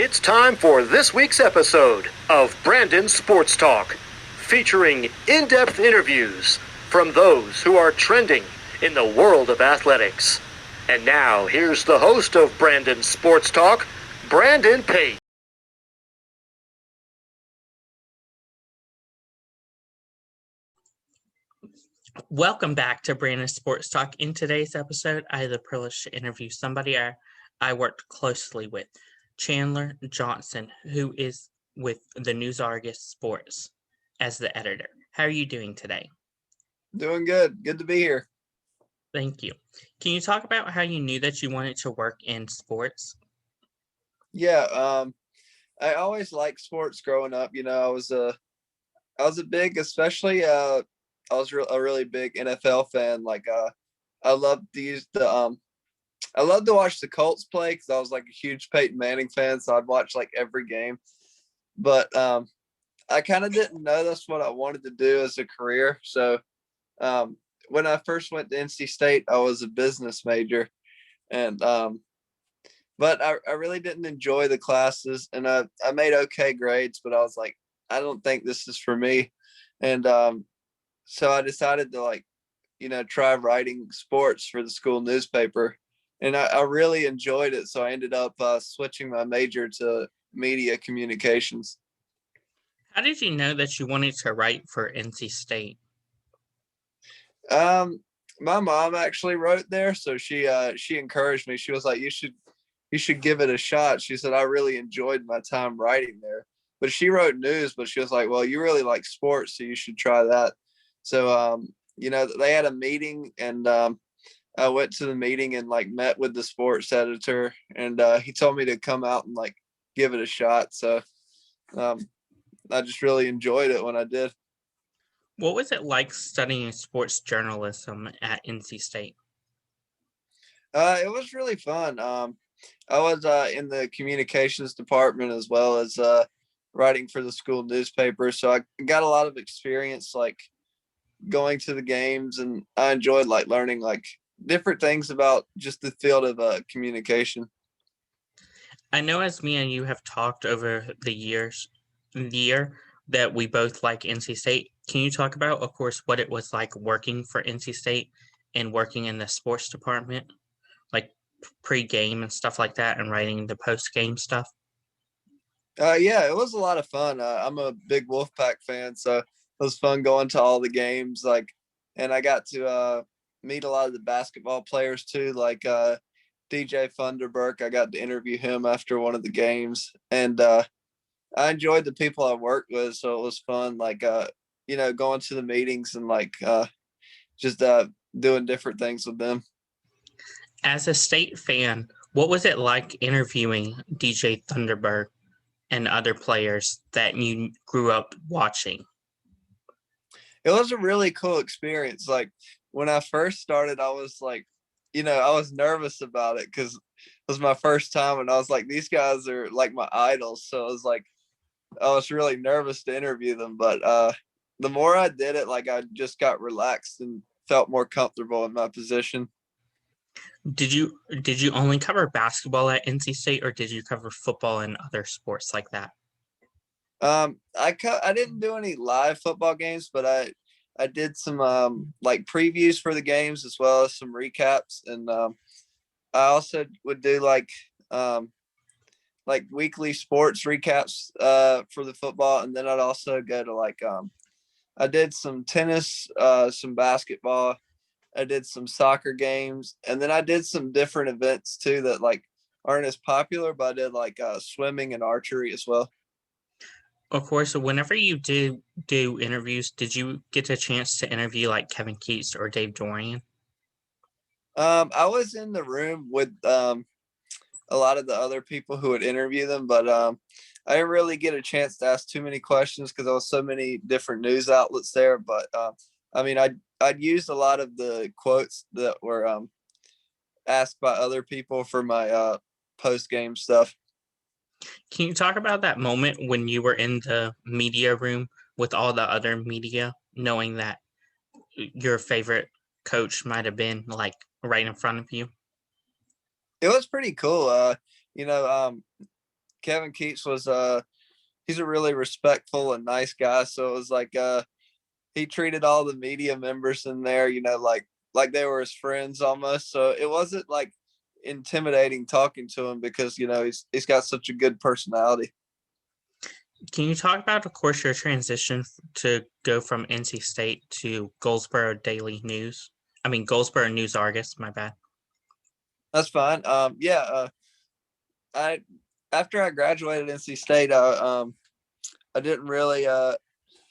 It's time for this week's episode of Brandon Sports Talk, featuring in-depth interviews from those who are trending in the world of athletics. And now, here's the host of Brandon Sports Talk, Brandon Pate. Welcome back to Brandon Sports Talk. In today's episode, I had the privilege to interview somebody I worked closely with, Chandler Johnson, who is with the News-Argus Sports as the editor. How are you doing today? Doing good. Good to be here. Thank you. Can you talk about how you knew that you wanted to work in sports? Yeah, I always liked sports growing up. You know, I was a big, especially I was a really big NFL fan. I loved I loved to watch the Colts play because I was like a huge Peyton Manning fan, so I'd watch like every game. But I kind of didn't know that's what I wanted to do as a career. So when I first went to NC State, I was a business major, and but I really didn't enjoy the classes, and I made okay grades, but I was like, I don't think this is for me, and so I decided to try writing sports for the school newspaper, and I really enjoyed it. So I ended up switching my major to media communications. How did you know that you wanted to write for NC State? My mom actually wrote there, so she encouraged me. She was like, you should give it a shot. She said, I really enjoyed my time writing there. But she wrote news, but she was like, well, you really like sports, so you should try that. So they had a meeting, and I went to the meeting and met with the sports editor, and he told me to come out and give it a shot. So I just really enjoyed it when I did. What was it like studying sports journalism at NC State? It was really fun. I was in the communications department as well as writing for the school newspaper. So I got a lot of experience going to the games, and I enjoyed learning different things about just the field of communication. I know as me and you have talked over the year that we both like NC State. Can you talk about, of course, what it was like working for NC State and working in the sports department, like pre-game and stuff like that, and writing the post-game stuff? Yeah, it was a lot of fun. I'm a big Wolfpack fan, so it was fun going to all the games. And I got to meet a lot of the basketball players too, DJ Funderburk. I got to interview him after one of the games, and I enjoyed the people I worked with, so it was fun. Going to the meetings and just doing different things with them. As a State fan, what was it like interviewing DJ Thunderberg and other players that you grew up watching? It was a really cool experience. When I first started, I was I was nervous about it because it was my first time, and I was like, these guys are like my idols. So I was really nervous to interview them, but the more I did it, I just got relaxed and felt more comfortable in my position. Did you only cover basketball at NC State, or did you cover football and other sports like that? I didn't do any live football games, but I did some previews for the games as well as some recaps, and I also would do weekly sports recaps for the football, and then I'd also go to I did some tennis, some basketball, I did some soccer games, and then I did some different events too that aren't as popular, but I did swimming and archery as well. Of course, whenever you do interviews, did you get a chance to interview Kevin Keats or Dave Dorian? I was in the room with a lot of the other people who would interview them, but I didn't really get a chance to ask too many questions because there was so many different news outlets there. But I'd used a lot of the quotes that were asked by other people for my post-game stuff. Can you talk about that moment when you were in the media room with all the other media, knowing that your favorite coach might have been right in front of you? It was pretty cool. Kevin Keats was he's a really respectful and nice guy. So it was like he treated all the media members in there, like they were his friends almost. So it wasn't like intimidating talking to him because he's got such a good personality. Can you talk about, of course, your transition to go from NC State to Goldsboro News-Argus, my bad. That's fine. I after I graduated NC State, I didn't really I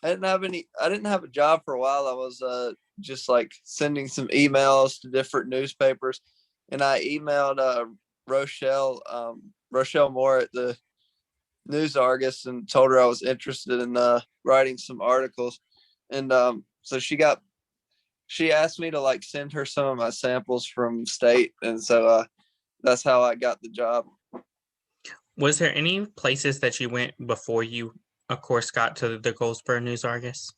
didn't have a job for a while. I was just like sending some emails to different newspapers, and I emailed Rochelle Moore at the News-Argus and told her I was interested in writing some articles. And so she asked me to like send her some of my samples from state, and so that's how I got the job. Was there any places that you went before you, of course, got to the Goldsboro News-Argus?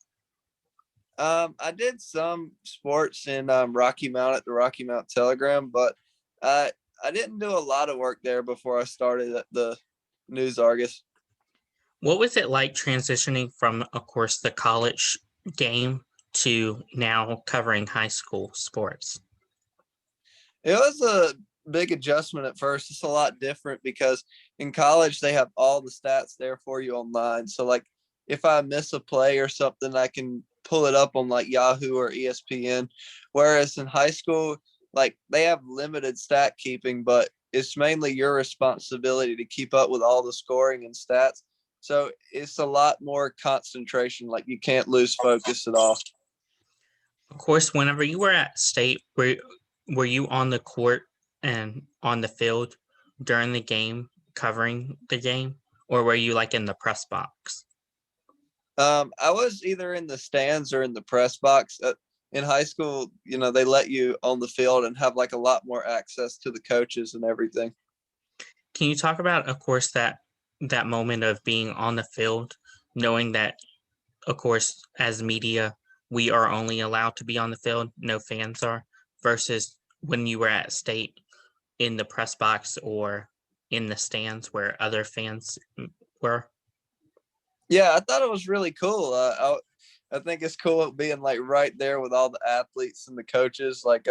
I did some sports in Rocky Mount at the Rocky Mount Telegram, but I didn't do a lot of work there before I started at the News-Argus. What was it like transitioning from, of course, the college game to now covering high school sports? It was a big adjustment at first. It's a lot different because in college they have all the stats there for you online. So like if I miss a play or something, I can pull it up on like Yahoo or ESPN. Whereas in high school, like they have limited stat keeping, but it's mainly your responsibility to keep up with all the scoring and stats. So it's a lot more concentration. Like you can't lose focus at all. Of course, whenever you were at state, were you on the court and on the field during the game, covering the game, or were you like in the press box? I was either in the stands or in the press box. In high school, they let you on the field and have like a lot more access to the coaches and everything. Can you talk about, of course, that moment of being on the field, knowing that, of course, as media, we are only allowed to be on the field, no fans are, versus when you were at state in the press box or in the stands where other fans were? Yeah, I thought it was really cool. I think it's cool being like right there with all the athletes and the coaches. Like,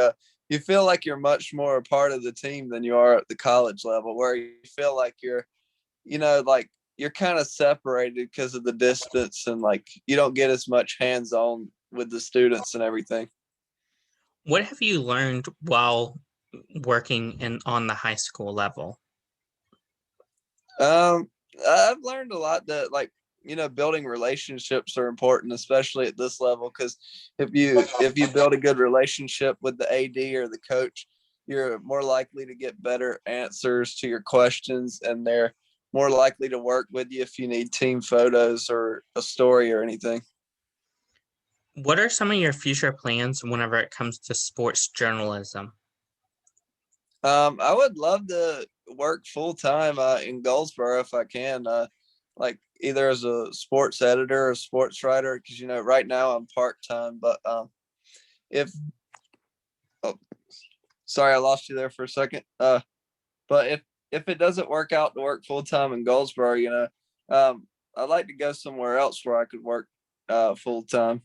you feel like you're much more a part of the team than you are at the college level, where you feel like you're kind of separated because of the distance, and like you don't get as much hands-on with the students and everything. What have you learned while working on the high school level? I've learned a lot that building relationships are important, especially at this level, because if you build a good relationship with the AD or the coach, you're more likely to get better answers to your questions, and they're more likely to work with you if you need team photos or a story or anything. What are some of your future plans whenever it comes to sports journalism? I would love to work full time in Goldsboro if I can, like either as a sports editor or sports writer, because right now I'm part time. But if oh, sorry, I lost you there for a second. But if it doesn't work out to work full time in Goldsboro, I'd like to go somewhere else where I could work full time.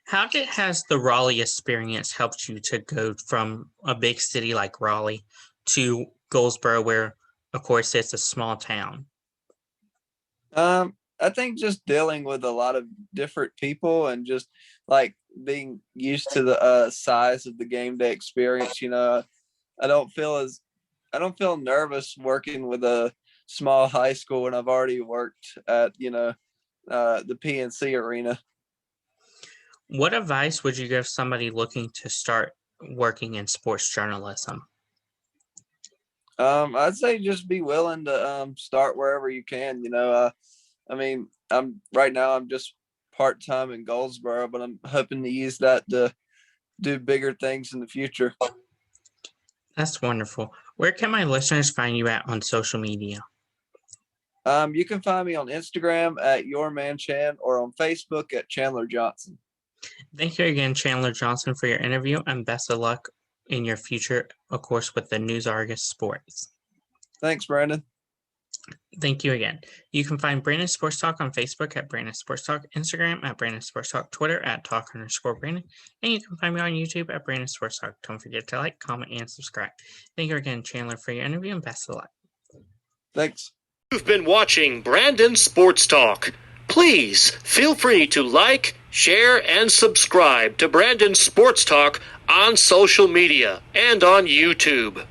How has the Raleigh experience helped you to go from a big city like Raleigh to Goldsboro, where, of course, it's a small town? I think just dealing with a lot of different people and just like being used to the size of the game day experience. I don't feel nervous working with a small high school when I've already worked at the PNC arena. What advice would you give somebody looking to start working in sports journalism? I'd say just be willing to start wherever you can. I'm just part-time in Goldsboro, but I'm hoping to use that to do bigger things in the future. That's wonderful. Where can my listeners find you at on social media? You can find me on Instagram at YourManChan or on Facebook at Chandler Johnson. Thank you again, Chandler Johnson, for your interview, and best of luck in your future, of course, with the News-Argus Sports. Thanks, Brandon. Thank you again. You can find Brandon Sports Talk on Facebook at Brandon Sports Talk, Instagram at Brandon Sports Talk, Twitter at Talk_Brandon, and you can find me on YouTube at Brandon Sports Talk. Don't forget to like, comment, and subscribe. Thank you again, Chandler, for your interview, and best of luck. Thanks. You've been watching Brandon Sports Talk. Please feel free to like, share, and subscribe to Brandon Sports Talk on social media and on YouTube.